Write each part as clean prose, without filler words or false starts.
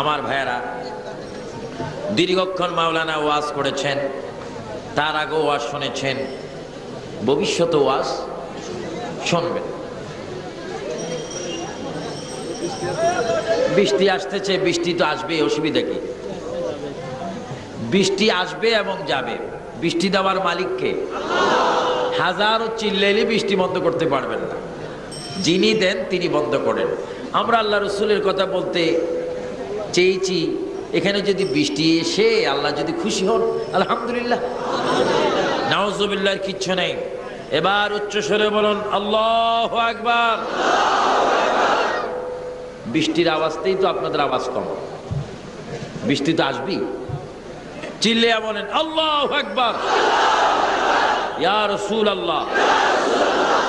আমার ভাইয়েরা, দীর্ঘক্ষণ মাওলানা ওয়াজ করেছেন, তার আগেও ওয়াজ শুনেছেন, ভবিষ্যতে ওয়াজ শুনবেন। বৃষ্টি আসতেছে, বৃষ্টি তো আসবে, অসুবিধা কি? বৃষ্টি আসবে এবং যাবে। বৃষ্টি দেওয়ার মালিককে হাজারো চিল্লাইলে বৃষ্টি বন্ধ করতে পারবেন না। যিনি দেন তিনি বন্ধ করেন। আমরা আল্লাহ রসুলের কথা বলতে চেয়েছি, এখানে যদি বৃষ্টি এসে আল্লাহ যদি খুশি হন, আলহামদুলিল্লাহ। নাউজুবিল্লাহর কিচ্ছু নেই। এবার উচ্চ স্বরে বলুন আল্লাহু আকবার। বৃষ্টির আওয়াজতেই তো আপনাদের আওয়াজ কম। বৃষ্টি তো আসবেই। চিল্লিয়া বলেন আল্লাহু আকবার। ইয়া রাসূলুল্লাহ,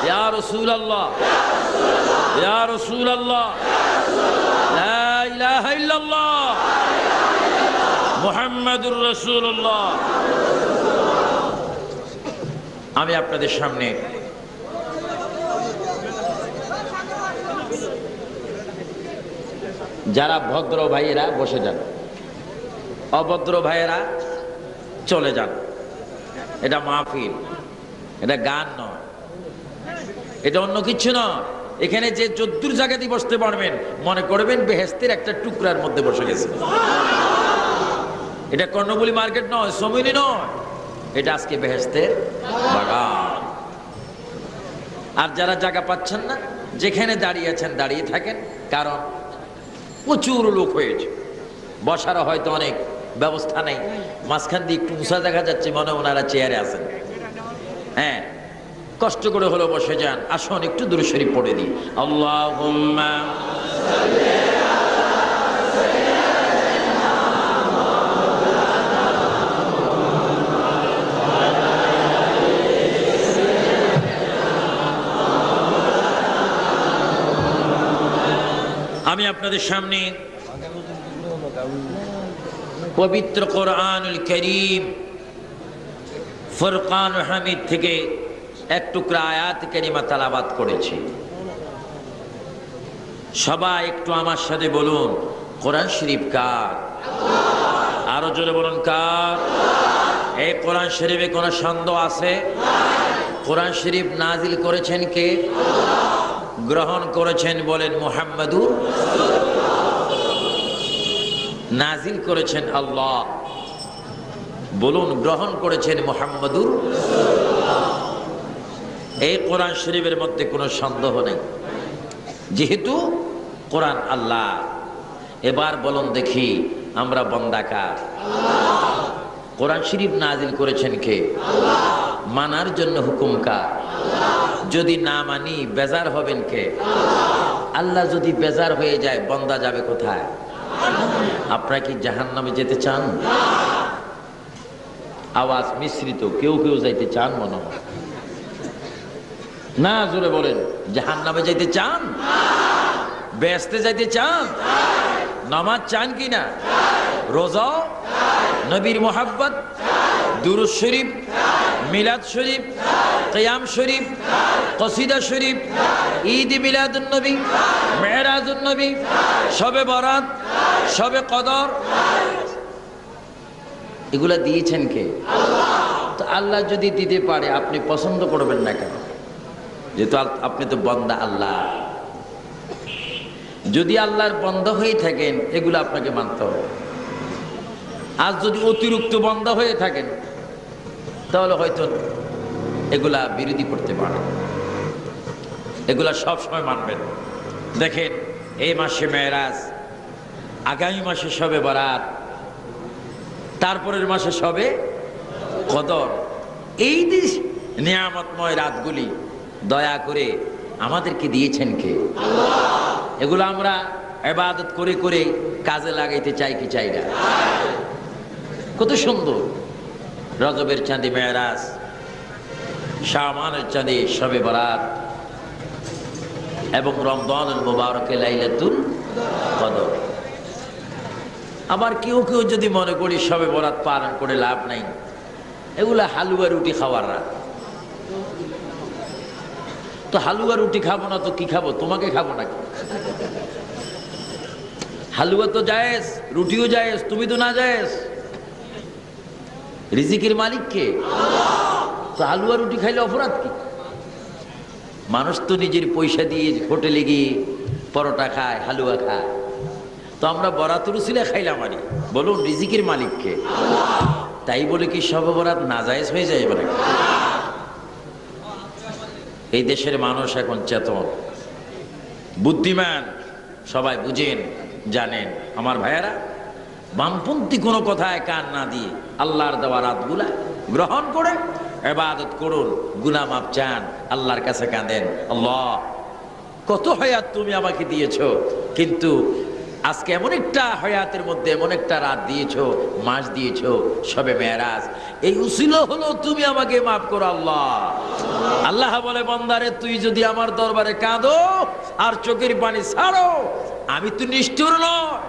ইয়া রাসূলুল্লাহ, ইয়া রাসূলুল্লাহ, লা ইলাহা ইল্লাল্লাহ মুহাম্মাদুর রাসূলুল্লাহ। আমি আপনাদের সামনে যারা ভদ্র ভাইয়েরা বসে যান, অভদ্র ভাইয়েরা চলে যান। এটা মাহফিল, এটা গান নয়, এটা অন্য কিছু নয়। এখানে যে 14 জায়গাতেই বসতে পারবেন, মনে করবেন বেহেশতের একটা টুকরার মধ্যে বসে গেছে। এটা কর্ণফুলী মার্কেট নয়, সমিনি নয়, এটা আজকে বেহেশতের বাগান। আর যারা জায়গা পাচ্ছেন না, যেখানে দাঁড়িয়ে আছেন দাঁড়িয়ে থাকেন, কারণ প্রচুর লোক হয়েছে। বসারও হয়তো অনেক ব্যবস্থা নেই, মাঝখান দিয়ে একটু উঁচা দেখা যাচ্ছে, মনে ওনারা চেয়ারে আছেন। হ্যাঁ, কষ্ট করে হলো বসে যান। আসুন একটু দুরূদ শরীফ পড়ে দিই। আল্লাহুম্মা আমি আপনাদের সামনে পবিত্র কোরআনুল কারীম ফুরকান হামিদ থেকে এক টুকরা আয়াত কারিমা তেলাওয়াত করেছি। সবাই একটু আমার সাথে বলুন, কোরআন শরীফ কার? আরো জোরে বলুন, কার? এই কোরআন শরীফে কোনো সন্দেহ আছে? কোরআন শরীফ নাজিল করেছেন কে? গ্রহণ করেছেন বলেন মুহাম্মাদুর। নাজিল করেছেন আল্লাহ, বলুন গ্রহণ করেছেন মুহাম্মাদুর। এই কোরআন শরীফের মধ্যে কোনো সন্দেহ নেই, যেহেতু কোরআন আল্লাহ। এবার বলুন দেখি, আমরা বান্দা কার? কোরআন শরীফ নাজিল করেছেন কে? মানার জন্য হুকুম কার? যদি না মানি বেজার হবেন কে? আল্লাহ যদি বেজার হয়ে যায়, বান্দা যাবে কোথায়? আপনারা কি জাহান্নামে যেতে চান? আওয়াজ মিশ্রিত, কেউ কেউ যাইতে চান মনে হয় না। জোরে বলেন, জাহান্নামে যাইতে চান? বেহেশতে যাইতে চান? নামাজ চান কি না? রোজা, নবীর মুহাব্বত, দুরূদ শরীফ, মিলাদ শরীফ, কিয়াম শরীফ, কসিদা শরীফ, ঈদ মিলাদুন নবী, মেরাজুন নবী, শবে বরাত, শবে কদর, এগুলা দিয়েছেন কে? তো আল্লাহ যদি দিতে পারে, আপনি পছন্দ করবেন না কেন? যেহেতু আপনি তো বান্দা আল্লাহ। যদি আল্লাহর বান্দা হয়ে থাকেন, এগুলো আপনাকে মানতে হবে। আর যদি অতিরিক্ত বান্দা হয়ে থাকেন, তাহলে হয়তো এগুলা বিরোধী করতে পারে। এগুলা সব সময় মানবেন। দেখেন, এই মাসে মেরাজ, আগামী মাসে শবে বরাত, তারপরের মাসে শবে কদর। এই নিয়ামতময় রাতগুলি দয়া করে আমাদেরকে দিয়েছেন কে? এগুলো আমরা ইবাদত করে করে কাজে লাগাইতে চাই কি চাই না? কত সুন্দর! রজবের চাঁদে মেরাজ, শাবানের চাঁদে শবে বরাত এবং রমজানুল মুবারকে লাইলাতুল কদর। আবার কেউ কেউ যদি মনে করি শবে বরাত পালন করে লাভ নাই, এগুলা হালুয়া রুটি খাওয়ার রাত। তো হালুয়া রুটি খাবো না তো কি খাবো? তোমাকে খাবো নাকি? হালুয়া তো জায়েজ, রুটিও জায়েজ, তুমি তো না জায়েজ। রিজিকের মালিক কে? তো হালুয়া রুটি খাইলে অপরাধ কি? মানুষ তো নিজের পয়সা দিয়ে হোটেলে গিয়ে পরোটা খায়, হালুয়া খায়, তো আমরা বরাত রুসিলা খাইলাম। আরে বলুন রিজিকের মালিক কে? তাই বলে কি সব বরাত নাজায়েজ হয়ে যায়? এবারে এই দেশের মানুষ এখন চেতন, বুদ্ধিমান, সবাই বুঝেন, জানেন। আমার ভাইয়েরা, বামপন্থী কোনো কথায় কান না দিয়ে আল্লাহর দেওয়া রাতগুলা গ্রহণ করে ইবাদত করুন, গুনাহ মাফ চান, আল্লাহর কাছে কাঁদেন, আল্লাহ কত হায়াত তুমি আমাকে দিয়েছো, কিন্তু আজকে এমন একটা হায়াতের মধ্যে এমন একটা রাত দিয়েছো, মাস দিয়েছো, সবে মেরাজ, এই উসিলা হলো তুমি আমাকে মাফ করো আল্লাহ। আল্লাহ বলে, বান্দারে তুই যদি আমার দরবারে কাঁদো আর চোখের পানি ছাড়ো, আমি তো নিষ্ঠুর নয়,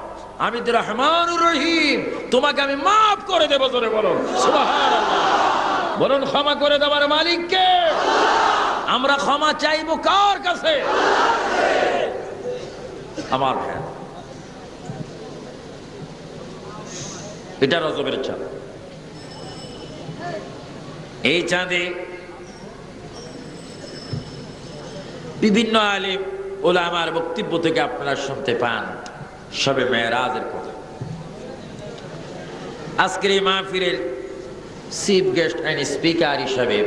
আমি তো রহমানুর রহিম, তোমাকে আমি মাফ করে দেবো। জোরে বলুন সুবহানাল্লাহ। বলুন ক্ষমা করে দেওয়ার মালিক কে? আমরা ক্ষমা চাইবো কার কাছে? আমার ভাই, এটা রজবের চাঁদ। এই চাঁদে বিভিন্ন আলিম ওলামার বক্তব্য থেকে আপনারা শুনতে পান সবে মেরাজের কথা। আজকের এই মাহফিলের চিফ গেস্ট এন্ড স্পিকার হিসাবে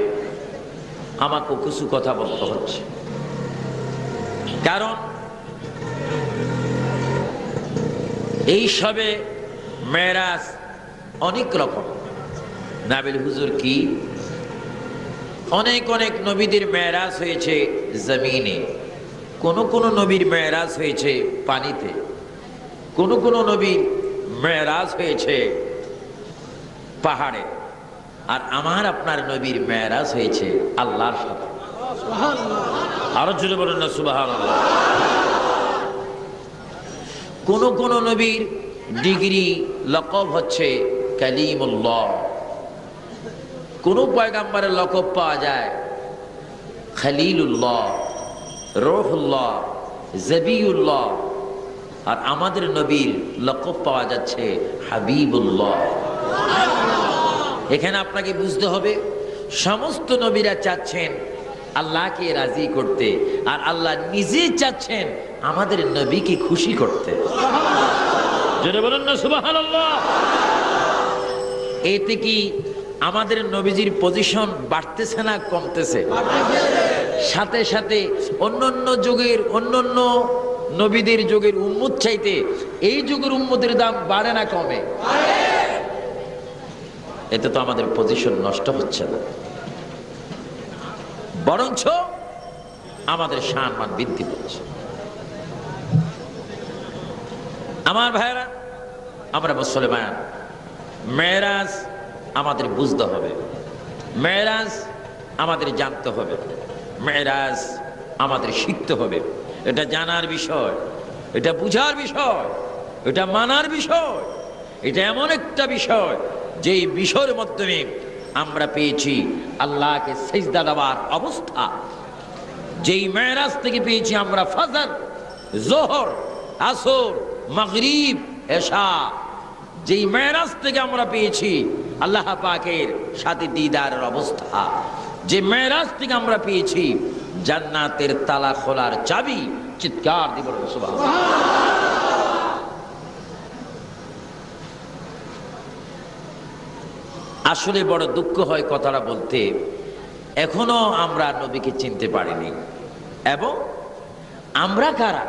আমাকে কিছু কথা বলতে হচ্ছে, কারণ এই সবে মেরাজ অনেক রকম। নাবিল হুজুর কি অনেক অনেক নবীদের মেরাজ হয়েছে জমিনে, কোন নবীর মেরাজ হয়েছে পানিতে, কোন নবীর মেরাজ হয়েছে পাহাড়ে, আর আমার আপনার নবীর মেরাজ হয়েছে আল্লাহর সাথে। আরো জোরে বলেন না সুবহানাল্লাহ। কোন নবীর ডিগ্রি লকব হচ্ছে কালিমুল্লাহ, কোন পয়গাম্বরের লকব পাওয়া যায় খলিলুল্লাহ, রূহুল্লাহ, জবিউল্লাহ, আর আমাদের নবীর লকব পাওয়া যাচ্ছে হাবিবুল্লাহ। এখানে আপনাকে বুঝতে হবে, সমস্ত নবীরা চাচ্ছেন আল্লাহকে রাজি করতে, আর আল্লাহ নিজে চাচ্ছেন আমাদের নবীকে খুশি করতে। জোরে বলেন না সুবহানাল্লাহ। এতে কি আমাদের নবীজির পজিশন বাড়তেছে না কমতেছে? সাথে সাথে অন্যান্য যুগের অন্যান্য নবীদের যুগের উম্মত চাইতে এই যুগের উম্মতের দাম বাড়ে না কমে? এতে তো আমাদের পজিশন নষ্ট হচ্ছে না, বরঞ্চ আমাদের সম্মান বৃদ্ধি পাচ্ছে। আমার ভাইরা, আমরা মুসলমান, মেরাজ আমাদের বুঝতে হবে, মেরাজ আমাদের জানতে হবে, মেরাজ আমাদের শিখতে হবে। এটা জানার বিষয়, এটা বুঝার বিষয়, এটা মানার বিষয়। এটা এমন একটা বিষয় যেই বিষয়ের মাধ্যমে আমরা পেয়েছি আল্লাহকে সিজদা দেওয়ার অবস্থা। যেই মেরাজ থেকে পেয়েছি আমরা ফজর, যোহর, আসর, মাগরিব, এশা। যেই মেরাজ থেকে আমরা পেয়েছি আল্লাহ পাকের সাথে দিদারের অবস্থা। যে মেরাজ থেকে আমরা পেয়েছি জান্নাতের তালা খোলার চাবি। চিৎকার দিব সুবহানাল্লাহ। আসলে বড় দুঃখ হয় কথাটা বলতে, এখনো আমরা নবীকে চিনতে পারিনি। এবং আমরা কারা?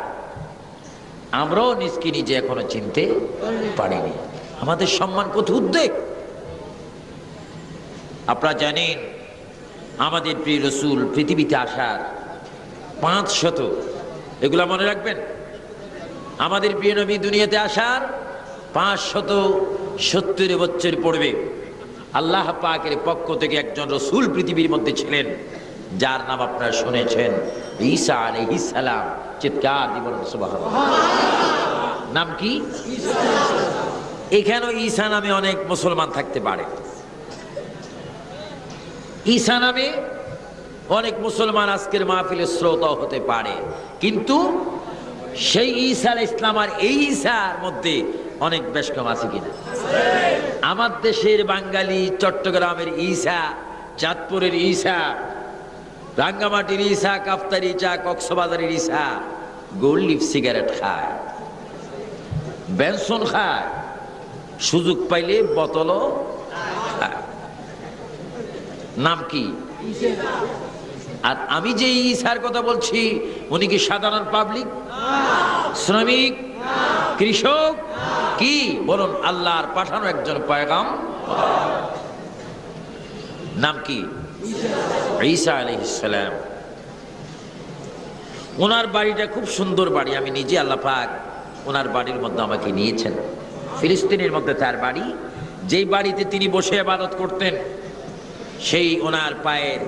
আমরাও নিজকে নিজে এখনো চিনতে পারিনি। আমাদের সম্মান কত উদ্বেগ। আপনারা জানেন আমাদের প্রিয় রাসূল পৃথিবীতে আসার 500, এগুলা মনে রাখবেন, আমাদের প্রিয় নবী দুনিয়াতে আসার 570 বছর পড়বে। আল্লাহ পাকের পক্ষ থেকে একজন রাসূল পৃথিবীর মধ্যে ছিলেন, যার নাম আপনারা শুনেছেন, ঈসা আলাইহিস সালাম। চিৎকার দিবেন সুবহানাল্লাহ। নাম কি? এখানে ঈসা নামে অনেক মুসলমান থাকতে পারে, ঈসা নামে অনেক মুসলমান আজকের মাহফিলের শ্রোতা হতে পারে, কিন্তু সেই ঈসা আলাইহিস সালাম আর এই ঈসার মধ্যে অনেক বেশ কম আছে কিনা? আমার দেশের বাঙালি, চট্টগ্রামের ঈসা, চাঁদপুরের ঈসা, রাঙ্গামাটির ঈসা, কাফতার ঈসা, কক্সবাজারের ঈসা গোল্ড লিফ সিগারেট খায়, বেনসন খায়, সুযোগ পাইলে বোতলও খায়। নাম কি? আর আমি যে ঈসার কথা বলছি, উনি কি সাধারণ পাবলিক, শ্রমিক, কৃষক? কি বলুন? আল্লাহর পাঠানো একজন পয়গাম্বর। নাম কি? ঈসা আলাইহিস সালাম। ওনার বাড়িটা খুব সুন্দর বাড়ি। আমি নিজে, আল্লাহ পাক ওনার বাড়ির মধ্যে আমাকে নিয়েছেন। ফিলিস্তিনের মধ্যে তার বাড়ি। যেই বাড়িতে তিনি বসে ইবাদত করতেন, সেই ওনার পায়ের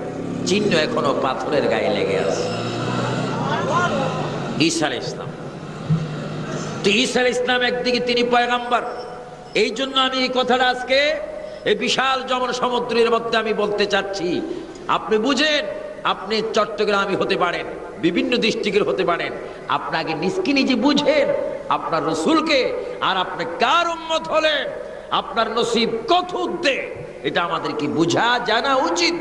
চিহ্ন এখনো পাথরের গায়ে লেগে আছে। ঈসা আলাইহিস সালাম। তো ঈসা আলাইহিস সালাম একদিকে তিনি পয়গাম্বর। এই জন্য আমি এই কথাটা আজকে এই বিশাল জনসমুদ্রের মধ্যে আমি বলতে চাচ্ছি। আপনি বুঝেন, আপনি চট্টগ্রামী হতে পারেন, বিভিন্ন ডিস্ট্রিক্টের হতে পারেন, আপনাকে নিজকে নিজে বুঝেন আপনার রসুলকে, আর আপনি কার উম্মত হলেন, আপনার নসিব কত উদ্দে, এটা আমাদেরকে বুঝা জানা উচিত।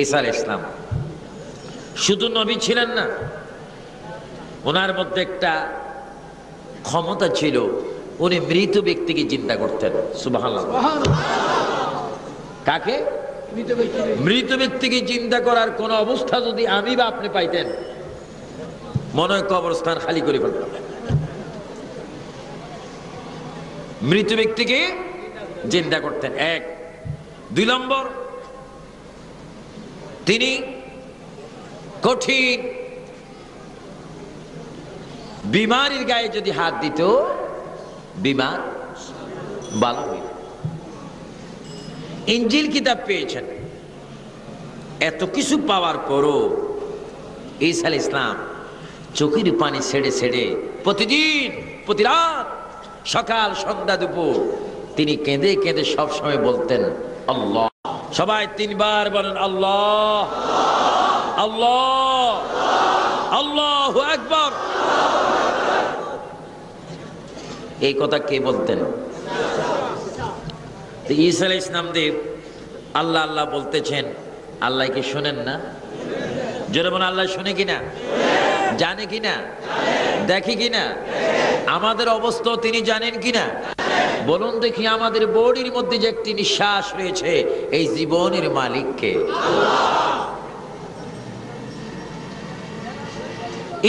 ঈসা আলাইহিস সালাম শুধু নবী ছিলেন না, ওনার মধ্যে একটা ক্ষমতা ছিল, উনি মৃত ব্যক্তিকে চিন্তা করতেন। সুবহানাল্লাহ। কাকে? মৃত ব্যক্তিকে চিন্তা করার কোন অবস্থা যদি আমি বা আপনি পাইতেন, মনে হয় কবরস্থান খালি করে ফেলতাম। মৃত ব্যক্তিকে চিন্তা করতেন, এক। দুই নম্বর, তিনি কঠিন বিমারির গায়ে যদি হাত দিত, বিমার ভালো হইত। ইনজিল কিতাব পেয়েছেন, এত কিছু পাওয়ার পরও ঈসা আলাইহিস সালাম চোখের পানি ছেড়ে ছেড়ে প্রতিদিন, প্রতি রাত, সকাল, সন্ধ্যা, দুপুর তিনি কেঁদে কেঁদে সব সময় বলতেন আল্লাহ। সবাই তিনবার বলেন আল্লাহ, আল্লাহ, আল্লাহু আকবার। এই কথা কে বলতেন? ঈসা আলাইহিস সালাম দেব আল্লাহ আল্লাহ বলতেছেন। আল্লাহ কি শোনেন না? জোরে বলেন, আল্লাহ শুনে কিনা, জানে কিনা, দেখে কিনা, আমাদের অবস্থা তিনি জানেন কিনা? বলুন দেখি, আমাদের বডির মধ্যে যে একটি নিঃশ্বাস রয়েছে, এই জীবনের মালিককে?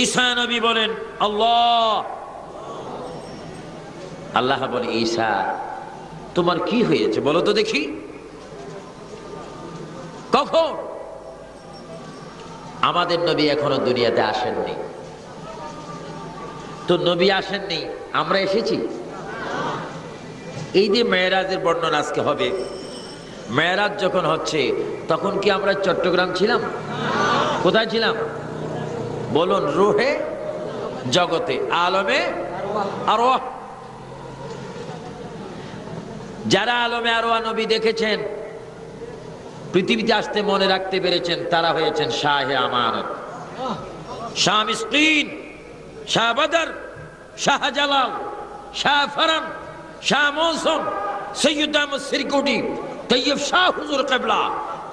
ঈসা নবী বলেন আল্লাহ। আল্লাহ বলে, ঈসা তোমার কি হয়েছে বলো তো দেখি। কখন? আমাদের নবী এখনো দুনিয়াতে আসেননি। তো নবী আসেননি, আমরা এসেছি। এই যে মেরাজের বর্ণনা আজকে হবে, মেরাজ যখন হচ্ছে তখন কি আমরা চট্টগ্রাম ছিলাম? কোথায় ছিলাম? বলুন, রুহে জগতে, আলমে আরওয়াহ। যারা আলমে আরওয়াহ নবী দেখেছেন, পৃথিবীতে আসতে মনে রাখতে পেরেছেন, তারা হয়েছেন শাহে আমানত, শাহ মিসকিন, শাহ বদর, শাহ জালাল, শাহ ফরম, শাহ মৌসুম, সৈয়দ আহমদ সিরকুটি, তৈয়ব শাহ হুজুর কিবলা,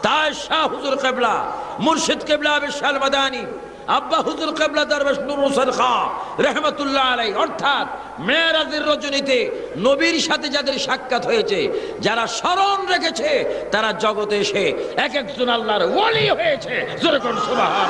তাজ শাহ হুজুর কিবলা, মুর্শিদ কিবলা বিশাল মাদানী, আব্বা হুজুর কিবলা দরবেশ নূর হোসেন খান রহমতুল্লাহ আলাইহি। অর্থাৎ মেরাজের রজনীতে নবীর সাথে যাদের সাক্ষাৎ হয়েছে, যারা স্মরণ রেখেছে, তারা জগতে এসে এক একজন আল্লাহর ওলি হয়েছে। জোরে করুন সুবহানাল্লাহ।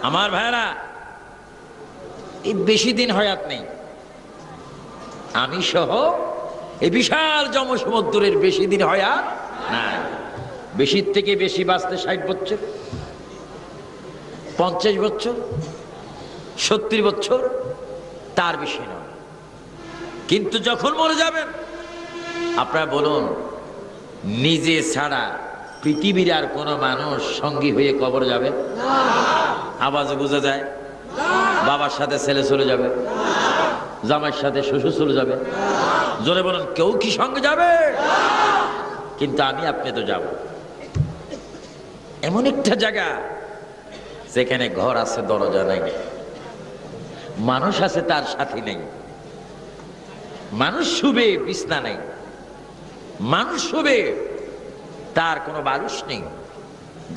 আমার ভাইরা, এই বেশি দিন হয়াত নেই। আমি সহ এই বিশাল জনসমুদ্রের বেশি দিন হয়াত নাই। বেশির থেকে বেশি বাঁচতে 60 বছর, 50 বছর, 70 বছর, তার বেশি নয়। কিন্তু যখন মরে যাবেন, আপনারা বলুন, নিজে ছাড়া পৃথিবীর আর কোনো মানুষ সঙ্গী হয়ে কবর যাবে? আওয়াজে বোঝা যায়। বাবার সাথে ছেলে চলে যাবে, জামাইয়ের সাথে শ্বশুর চলে যাবে। জোরে বলুন, কেউ কি সঙ্গে যাবে? কিন্তু আমি আপনি তো যাব। এমন একটা জায়গা যেখানে ঘর আছে, দরজা নাই, মানুষ আছে তার সাথী নেই, মানুষ শুবে বিছনা নেই, মানুষ শুবে তার কোনো বালিশ নেই।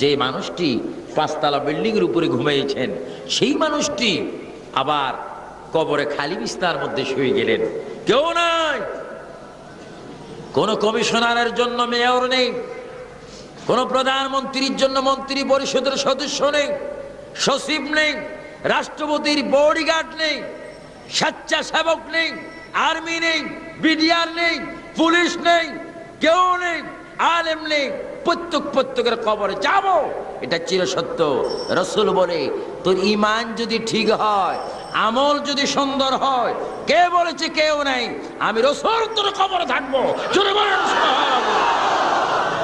যে মানুষটি 5 তলা বিল্ডিং এর উপরে ঘুমিয়েছেন, সেই মানুষটি আবার কবরে খালি বিছনার মধ্যে শুয়ে গেলেন, কেউ নাই। কোন কমিশনারের জন্য মেয়র নেই, কোন প্রধানমন্ত্রীর জন্য মন্ত্রী পরিষদের সদস্য নেই, সচিব নেই, রাষ্ট্রপতির বডিগার্ড নেই, স্বেচ্ছাসেবক নেই, আর্মি নেই, বিডিআর নেই, পুলিশ নেই, কেউ নেই, আলেম নেই। প্রত্যেকের কবরে যাব, এটা চিরসত্য। রাসূল বলে, তোর ঈমান যদি ঠিক হয়, আমল যদি সুন্দর হয়, কে বলেছে কেউ নাই? আমি রাসূল তোর কবরে থাকবো। জোরে বলেন সুবহানাল্লাহ।